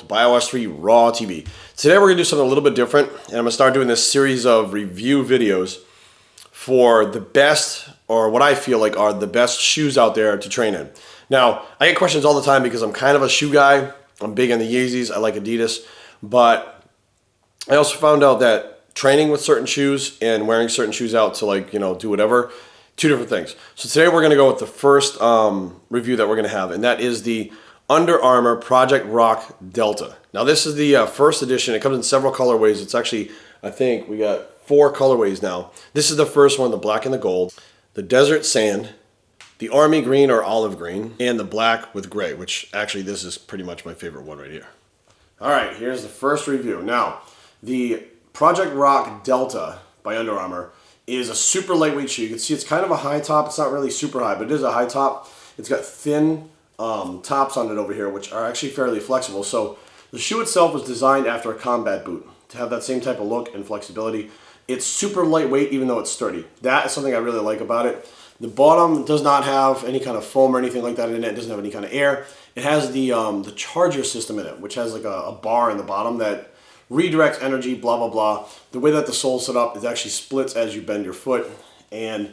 BioS 3 Raw TV. Today we're going to do something a little bit different, and I'm going to start doing this series of review videos for the best, or what I feel like are the best shoes out there to train in. Now, I get questions all the time because I'm kind of a shoe guy. I'm big on the Yeezys. I like Adidas. But I also found out that training with certain shoes and wearing certain shoes out to do whatever, two different things. So today we're going to go with the first review that we're going to have, and that is the Under Armour Project Rock Delta. Now this is the first edition. It comes in several colorways. It's actually, I think we got 4 colorways now. This is the first one, the black and the gold, the desert sand, the army green or olive green, and the black with gray, which actually this is pretty much my favorite one right here. All right, here's the first review. Now, the Project Rock Delta by Under Armour is a super lightweight shoe. You can see it's kind of a high top. It's not really super high, but it is a high top. It's got thin tops on it over here, which are actually fairly flexible. So the shoe itself was designed after a combat boot to have that same type of look and flexibility. It's super lightweight, even though it's sturdy. That is something I really like about it. The bottom does not have any kind of foam or anything like that in it. It doesn't have any kind of air. It has the charger system in it, which has like a bar in the bottom that redirects energy, blah, blah, blah. The way that the sole's set up, it actually splits as you bend your foot. And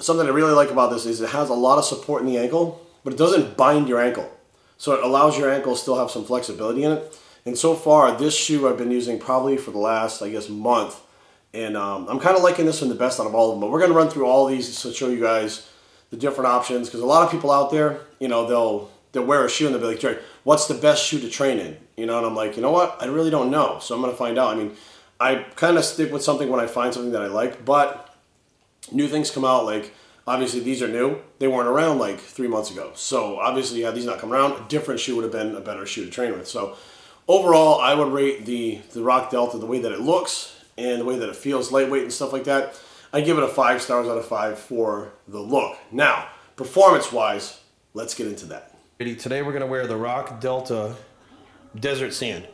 something I really like about this is it has a lot of support in the ankle, but it doesn't bind your ankle. So it allows your ankle to still have some flexibility in it. And so far, this shoe I've been using probably for the last, I guess, month. And I'm kind of liking this one the best out of all of them. But we're going to run through all of these to show you guys the different options. Because a lot of people out there, they'll wear a shoe and they'll be like, Jerry, what's the best shoe to train in? And I'm like, you know what? I really don't know. So I'm going to find out. I mean, I kind of stick with something when I find something that I like. But new things come out. Like, obviously, these are new. They weren't around like 3 months ago. So obviously, had these not come around, a different shoe would have been a better shoe to train with. So overall, I would rate the Rock Delta, the way that it looks and the way that it feels, lightweight and stuff like that, I give it a 5 stars out of 5 for the look. Now, performance-wise, let's get into that. Today we're going to wear the Rock Delta Desert Sand.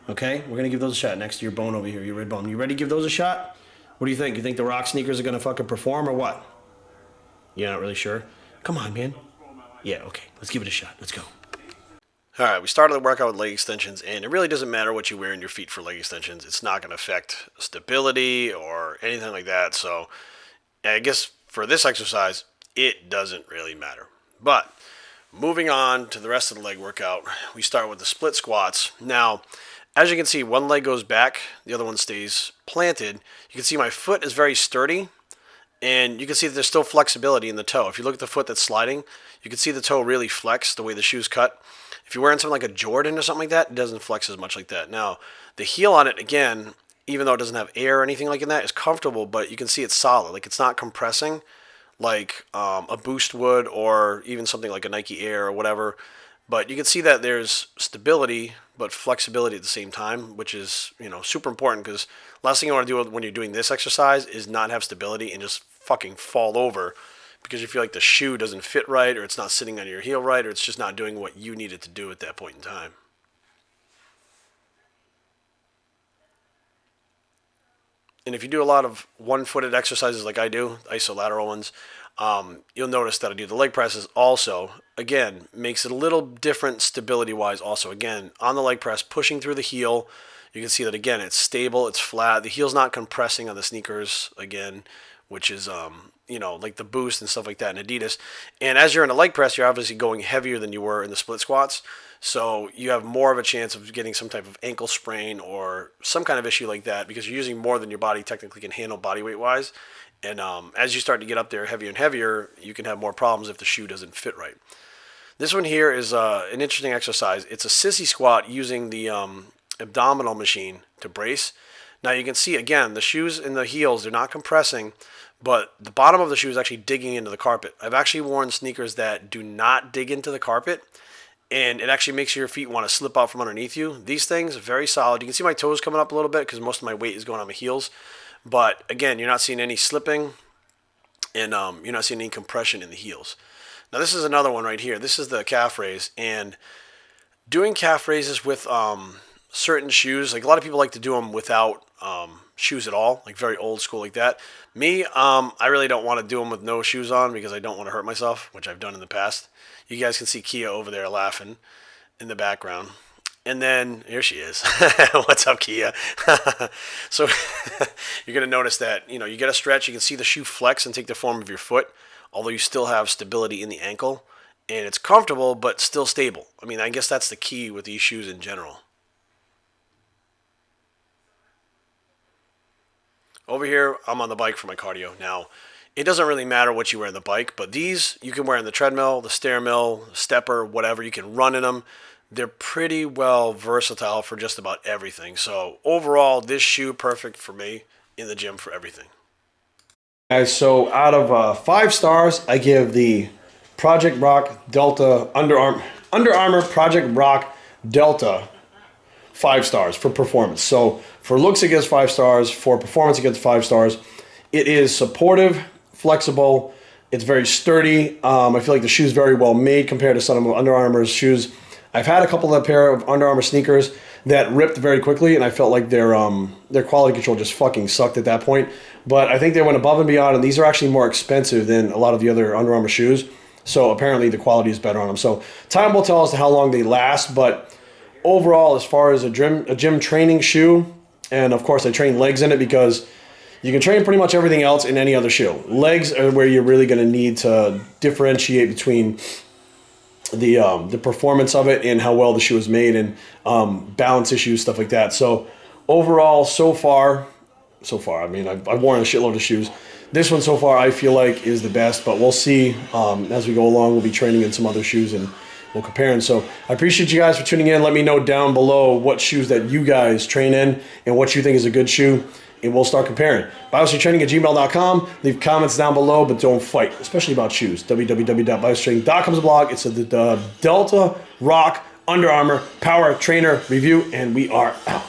Okay? We're going to give those a shot next to your bone over here, your red bone. You ready to give those a shot? What do you think? You think the Rock sneakers are going to fucking perform or what? You're not really sure? Come on, man. Yeah, okay. Let's give it a shot. Let's go. All right, we started the workout with leg extensions, and it really doesn't matter what you wear in your feet for leg extensions. It's not going to affect stability or anything like that. So I guess for this exercise, it doesn't really matter. But moving on to the rest of the leg workout, we start with the split squats. Now, as you can see, one leg goes back, the other one stays planted. You can see my foot is very sturdy, and you can see that there's still flexibility in the toe. If you look at the foot that's sliding, you can see the toe really flex the way the shoe's cut. If you're wearing something like a Jordan or something like that, it doesn't flex as much like that. Now, the heel on it, again, even though it doesn't have air or anything like that, is comfortable, but you can see it's solid. Like, it's not compressing like a Boost would, or even something like a Nike Air or whatever. But you can see that there's stability but flexibility at the same time, which is, super important, because last thing you want to do when you're doing this exercise is not have stability and just fucking fall over because you feel like the shoe doesn't fit right, or it's not sitting on your heel right, or it's just not doing what you need it to do at that point in time. And if you do a lot of one-footed exercises like I do, isolateral ones, you'll notice that I do the leg presses also. Again, makes it a little different stability-wise also. Again, on the leg press, pushing through the heel, you can see that, again, it's stable, it's flat. The heel's not compressing on the sneakers, again, which is, like the Boost and stuff like that in Adidas. And as you're in a leg press, you're obviously going heavier than you were in the split squats. So you have more of a chance of getting some type of ankle sprain or some kind of issue like that, because you're using more than your body technically can handle body weight wise. And as you start to get up there heavier and heavier, you can have more problems if the shoe doesn't fit right. This one here is an interesting exercise. It's a sissy squat using the abdominal machine to brace. Now you can see, again, the shoes and the heels, they're not compressing, but the bottom of the shoe is actually digging into the carpet. I've actually worn sneakers that do not dig into the carpet, and it actually makes your feet want to slip out from underneath you. These things, very solid. You can see my toes coming up a little bit because most of my weight is going on my heels. But again, you're not seeing any slipping, and you're not seeing any compression in the heels. Now this is another one right here. This is the calf raise, and doing calf raises with certain shoes, like a lot of people like to do them without shoes at all, like very old school like that. Me, I really don't want to do them with no shoes on because I don't want to hurt myself, which I've done in the past. You guys can see Kia over there laughing in the background. And then, here she is. What's up, Kia? So you're going to notice that, you get a stretch. You can see the shoe flex and take the form of your foot, although you still have stability in the ankle. And it's comfortable, but still stable. I mean, I guess that's the key with these shoes in general. Over here, I'm on the bike for my cardio. Now, it doesn't really matter what you wear on the bike, but these you can wear on the treadmill, the stair mill, stepper, whatever. You can run in them. They're pretty well versatile for just about everything. So overall, this shoe perfect for me in the gym for everything. Guys, so out of 5 stars, I give the Project Rock Delta Under Armour Project Rock Delta 5 stars for performance. So for looks, it gets 5 stars. For performance, it gets 5 stars. It is supportive, flexible. It's very sturdy. I feel like the shoe's very well made compared to some of Under Armour's shoes. I've had a couple of pair of Under Armour sneakers that ripped very quickly, and I felt like their quality control just fucking sucked at that point. But I think they went above and beyond, and these are actually more expensive than a lot of the other Under Armour shoes. So apparently the quality is better on them. So time will tell as to how long they last, but overall, as far as a gym training shoe, and of course I train legs in it because you can train pretty much everything else in any other shoe. Legs are where you're really going to need to differentiate between the performance of it and how well the shoe is made, and balance issues, stuff like that. So overall, so far, I mean, I've worn a shitload of shoes. This one so far I feel like is the best, but we'll see as we go along. We'll be training in some other shoes and we'll compare. And so I appreciate you guys for tuning in. Let me know down below what shoes that you guys train in and what you think is a good shoe, and we'll start comparing. BioStrengthTraining@gmail.com. Leave comments down below, but don't fight, especially about shoes. www.biostrength.com is a blog. It's the Delta Rock Under Armour Power Trainer review, and we are out.